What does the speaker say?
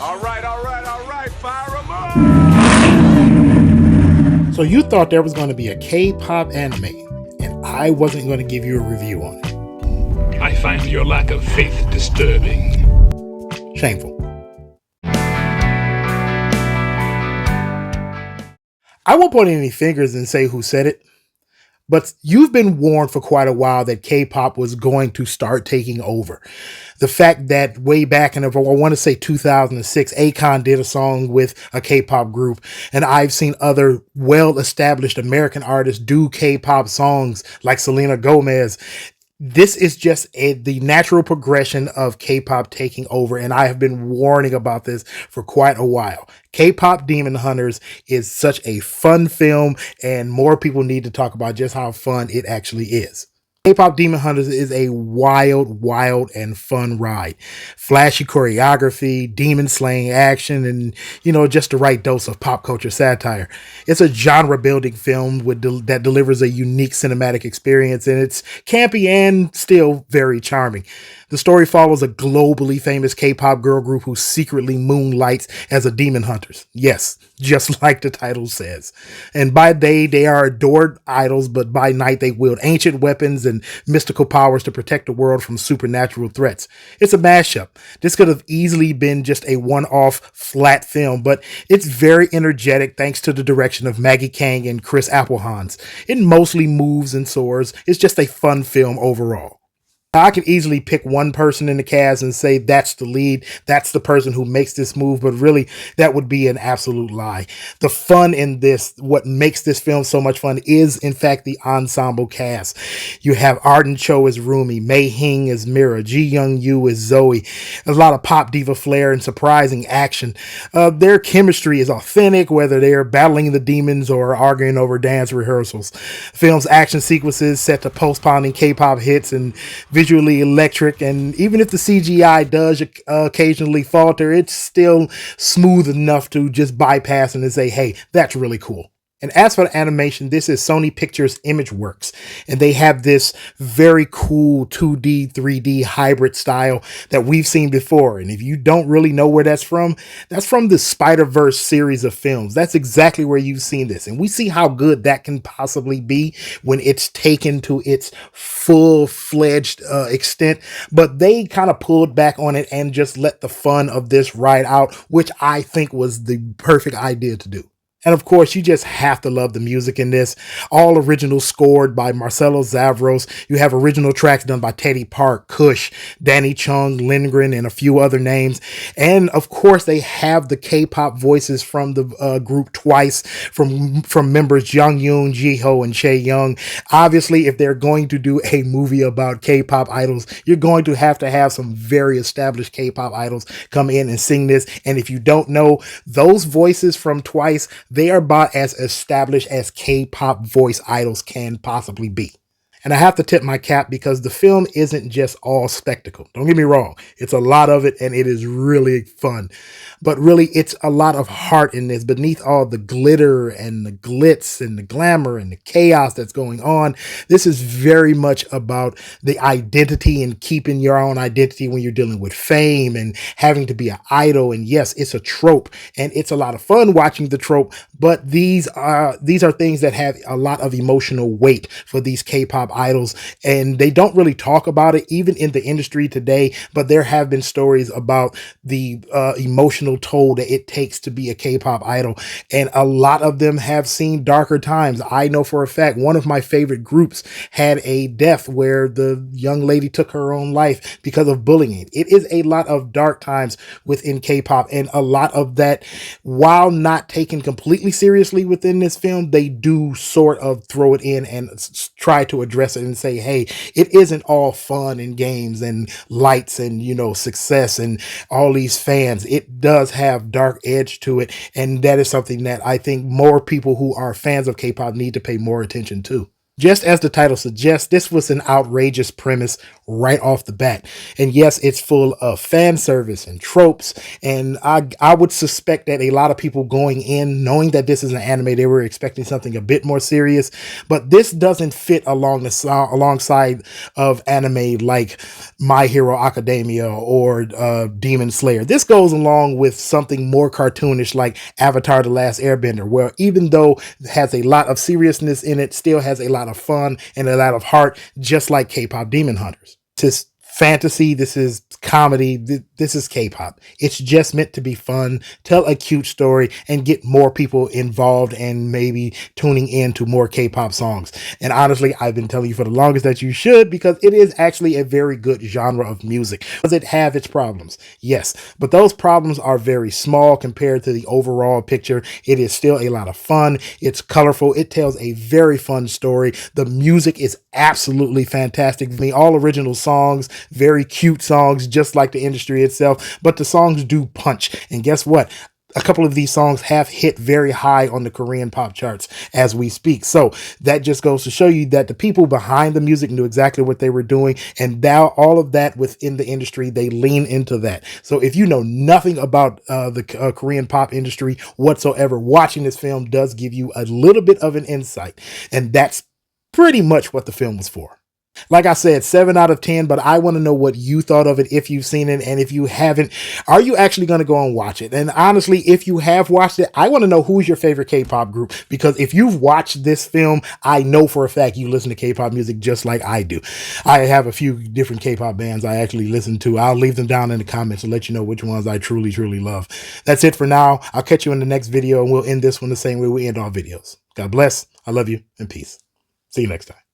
All right, fire 'em up! So you thought there was going to be a K-pop anime, and I wasn't going to give you a review on it. I find your lack of faith disturbing. Shameful. I won't point any fingers and say who said it, but you've been warned for quite a while that K-pop was going to start taking over. The fact that way back in, I want to say 2006, Akon did a song with a K-pop group, and I've seen other well-established American artists do K-pop songs like Selena Gomez. This is just the natural progression of K-pop taking over, and I have been warning about this for quite a while. K-pop Demon Hunters is such a fun film, and more people need to talk about just how fun it actually is. K-pop Demon Hunters is a wild, and fun ride. Flashy choreography, demon slaying action, and, just the right dose of pop culture satire. It's a genre-building film that delivers a unique cinematic experience, and it's campy and still very charming. The story follows a globally famous K-pop girl group who secretly moonlights as a demon hunters. Yes, just like the title says. And by day, they are adored idols, but by night they wield ancient weapons and mystical powers to protect the world from supernatural threats. It's a mashup. This could have easily been just a one-off flat film, but it's very energetic thanks to the direction of Maggie Kang and Chris Applehans. It mostly moves and soars. It's just a fun film overall. I could easily pick one person in the cast and say that's the lead, that's the person who makes this move, but really that would be an absolute lie. The fun in this, what makes this film so much fun, is in fact the ensemble cast. You have Arden Cho as Rumi, Mei Hing as Mira, Ji Young Yu as Zoe. A lot of pop diva flair and surprising action. Their chemistry is authentic, whether they're battling the demons or arguing over dance rehearsals. The film's action sequences set to post-pounding K-pop hits and visually electric, and even if the CGI does occasionally falter, it's still smooth enough to just bypass and say, hey, that's really cool. And as for the animation, this is Sony Pictures ImageWorks, and they have this very cool 2D, 3D hybrid style that we've seen before. And if you don't really know where that's from the Spider-Verse series of films. That's exactly where you've seen this. And we see how good that can possibly be when it's taken to its full-fledged extent. But they kind of pulled back on it and just let the fun of this ride out, which I think was the perfect idea to do. And of course, you just have to love the music in this. All original scored by Marcelo Zavros. You have original tracks done by Teddy Park, Kush, Danny Chung, Lindgren, and a few other names. And of course, they have the K-pop voices from the group Twice, from members Jungyoon, Jiho, and Chaeyoung. Obviously, if they're going to do a movie about K-pop idols, you're going to have some very established K-pop idols come in and sing this. And if you don't know, those voices from Twice, they are about as established as K-pop voice idols can possibly be. And I have to tip my cap because the film isn't just all spectacle. Don't get me wrong. It's a lot of it and it is really fun. But really, it's a lot of heart in this. Beneath all the glitter and the glitz and the glamour and the chaos that's going on, this is very much about the identity and keeping your own identity when you're dealing with fame and having to be an idol. And yes, it's a trope and it's a lot of fun watching the trope, but these are things that have a lot of emotional weight for these K-pop idols, and they don't really talk about it even in the industry today, but there have been stories about the emotional toll that it takes to be a K-pop idol, and a lot of them have seen darker times. I know for a fact one of my favorite groups had a death where the young lady took her own life because of bullying. It is a lot of dark times within K-pop, and a lot of that, while not taken completely seriously within this film, they do sort of throw it in and try to address it and say, hey, it isn't all fun and games and lights and, success and all these fans. It does have dark edge to it. And that is something that I think more people who are fans of K-pop need to pay more attention to. Just as the title suggests, this was an outrageous premise right off the bat. And yes, it's full of fan service and tropes. And I would suspect that a lot of people going in, knowing that this is an anime, they were expecting something a bit more serious. But this doesn't fit alongside of anime like My Hero Academia or Demon Slayer. This goes along with something more cartoonish like Avatar: The Last Airbender, where even though it has a lot of seriousness in it, still has a lot of fun and a lot of heart, just like K-pop Demon Hunters. This fantasy, this is comedy, this is K-pop. It's just meant to be fun, tell a cute story, and get more people involved and maybe tuning in to more K-pop songs. And honestly, I've been telling you for the longest that you should, because it is actually a very good genre of music. Does it have its problems? Yes, but those problems are very small compared to the overall picture. It is still a lot of fun. It's colorful. It tells a very fun story. The music is absolutely fantastic. The all original songs, very cute songs, just like the industry itself, but the songs do punch. And guess what? A couple of these songs have hit very high on the Korean pop charts as we speak. So that just goes to show you that the people behind the music knew exactly what they were doing. And now all of that within the industry, they lean into that. So if you know nothing about the Korean pop industry whatsoever, watching this film does give you a little bit of an insight. And that's pretty much what the film was for. Like I said, 7 out of 10, but I want to know what you thought of it if you've seen it. And if you haven't, are you actually going to go and watch it? And honestly, if you have watched it, I want to know who's your favorite K-pop group, because if you've watched this film, I know for a fact you listen to K-pop music just like I do. I have a few different K-pop bands I actually listen to. I'll leave them down in the comments to let you know which ones I truly, truly love. That's it for now. I'll catch you in the next video, and we'll end this one the same way we end all videos. God bless. I love you, and peace. See you next time.